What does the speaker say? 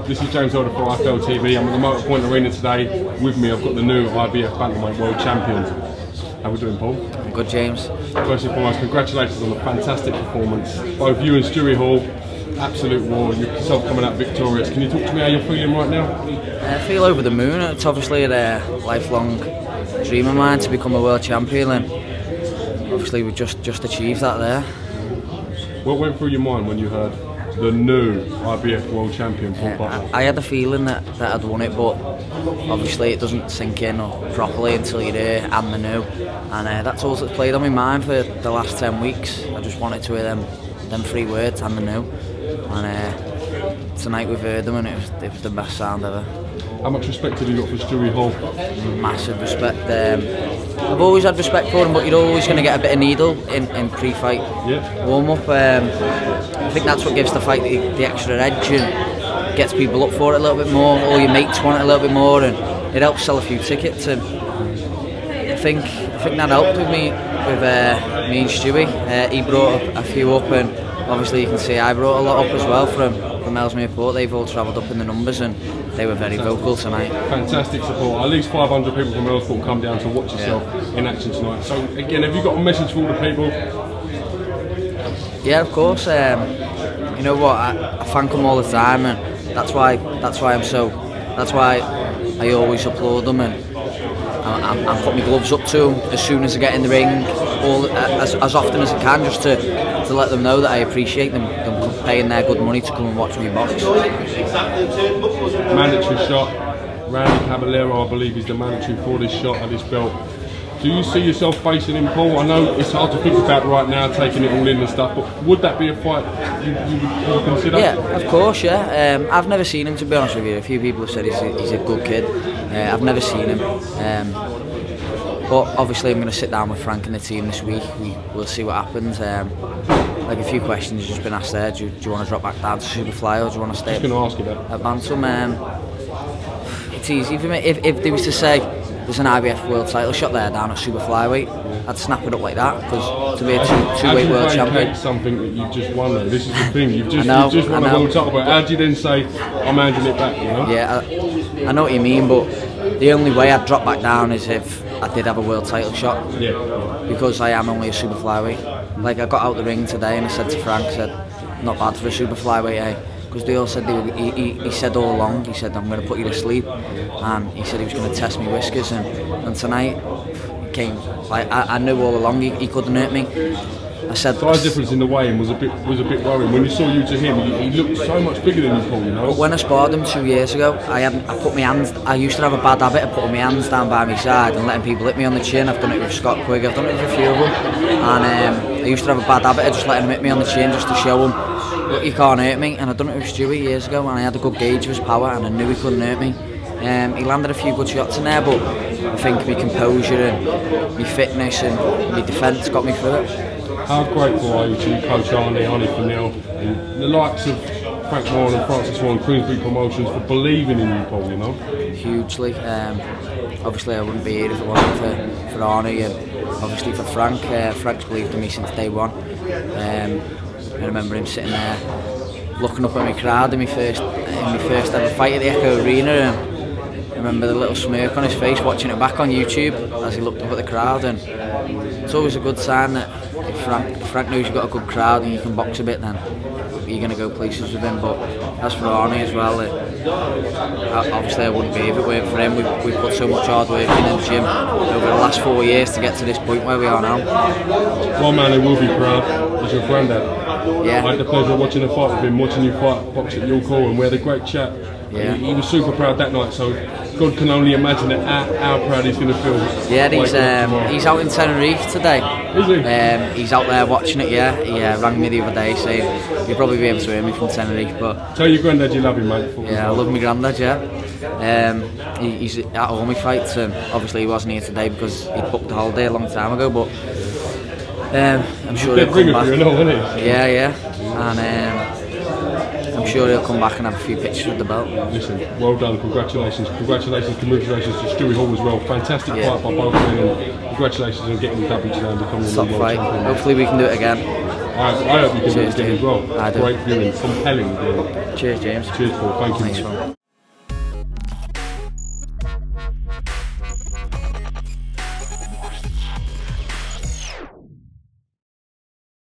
This is James Holder for IFL TV. I'm at the Motor Point Arena today. With me, I've got the new IBF Bantamweight World Champion. How are we doing, Paul? I'm good, James. First and foremost, congratulations on a fantastic performance. Both you and Stuart Hall, absolute war. Yourself coming out victorious. Can you talk to me how you're feeling right now? I feel over the moon. It's obviously a lifelong dream of mine to become a world champion, and obviously we just achieved that there. What went through your mind when you heard the new IBF World Champion, Paul Butler? I had a feeling that I'd won it, but obviously it doesn't sink in properly until you're there and the new. And that's all that's played on my mind for the last 10 weeks. I just wanted to hear them 3 words and the new. And tonight we've heard them, and it was the best sound ever. How much respect have you got for Stuart Hall? Massive respect. I've always had respect for him, but you're always going to get a bit of needle in pre-fight warm-up. I think that's what gives the fight the extra edge and gets people up for it a little bit more. All your mates want it a little bit more, and it helps sell a few tickets. And I think that helped with me and Stewie. He brought a few up, and obviously you can see I brought a lot up as well from Ellesmere Port. They've all travelled up in the numbers, and they were very vocal tonight. Fantastic support. At least 500 people from Ellesmere come down to watch yourself in action tonight. So again, have you got a message for all the people? Yeah, of course. You know what? I thank them all the time, and that's why I always applaud them, and I put my gloves up to them as soon as I get in the ring, as often as I can, just to let them know that I appreciate them paying their good money to come and watch me box. Mandatory shot. Randy Caballero, I believe, is the mandatory for this shot at this belt. Do you see yourself facing him, Paul? I know it's hard to think about right now, taking it all in and stuff, but would that be a fight you would consider? Yeah, of course, yeah. I've never seen him, to be honest with you. A few people have said he's a good kid. I've never seen him. But obviously I'm going to sit down with Frank and the team this week. We'll see what happens. Like a few questions have just been asked there. Do you want to drop back down to Superfly, or do you want to stay at Bantam? It's easy for me. If they was to say there's an IBF world title shot there down at Super Flyweight, I'd snap it up like that, because to be a two-weight world champion. Something that you've just won though. This is the thing. You've just won a world title. But how do you then say I'm handing it back? You know? Yeah, I know what you mean, but the only way I'd drop back down is if I did have a world title shot. Yeah. Because I am only a Super Flyweight. Like, I got out the ring today and I said to Frank, not bad for a Super Flyweight, eh? Because they all said he said all along, he said I'm going to put you to sleep, and he said he was going to test me whiskers, and tonight it came. Like, I knew all along he couldn't hurt me. I said size difference in the weigh-in was a bit worrying. When you saw you to him, he looked so much bigger than you, Paul. You know. But when I sparred him 2 years ago, I put my hands. I used to have a bad habit of putting my hands down by my side and letting people hit me on the chin. I've done it with Scott Quigg. I've done it with a few of them, and I used to have a bad habit of just letting him hit me on the chin just to show him, look, you can't hurt me. And I've done it with Stuart years ago, and I had a good gauge of his power, and I knew he couldn't hurt me. He landed a few good shots in there, but I think my composure and my fitness and my defence got me through it. How grateful are you to Coach Arnie Fennell, and the likes of Frank Warren and Francis Warren, Queensbury Promotions, for believing in you, Paul, you know? Hugely. Obviously I wouldn't be here if it wasn't for Arnie, and obviously for Frank. Frank's believed in me since day one. I remember him sitting there looking up at my crowd in my first ever fight at the Echo Arena, and I remember the little smirk on his face watching it back on YouTube as he looked up at the crowd. And it's always a good sign that if Frank knows you've got a good crowd and you can box a bit, then you're going to go places with him. But as for Arnie as well, obviously I wouldn't be if it weren't for him. We put so much hard work in the gym over the last 4 years to get to this point where we are now. One man who will be proud is your granddad. Yeah. I had the pleasure of watching a fight with him, watching you box at York Hall, and we had a great chat. Yeah. He was super proud that night, so God can only imagine how proud he's going to feel. Yeah, he's out in Tenerife today. Is he? He's out there watching it, yeah. He rang me the other day saying he'll probably be able to hear me from Tenerife. But tell your granddad you love him, mate. Yeah, I love my granddad, yeah. He's at all my fights. Obviously he wasn't here today because he booked the holiday a long time ago, but I'm sure he'll come back. Yeah. And I'm sure he'll come back and have a few pictures with the belt. Listen, well done, congratulations to Stuart Hall as well. Fantastic fight by both men, and congratulations on getting the W today and becoming the world champion. Hopefully we can do it again. I hope you can do it again as well. I do. Great viewing, compelling viewing. Cheers, James. Cheers, Paul. Thank you. Thanks, man.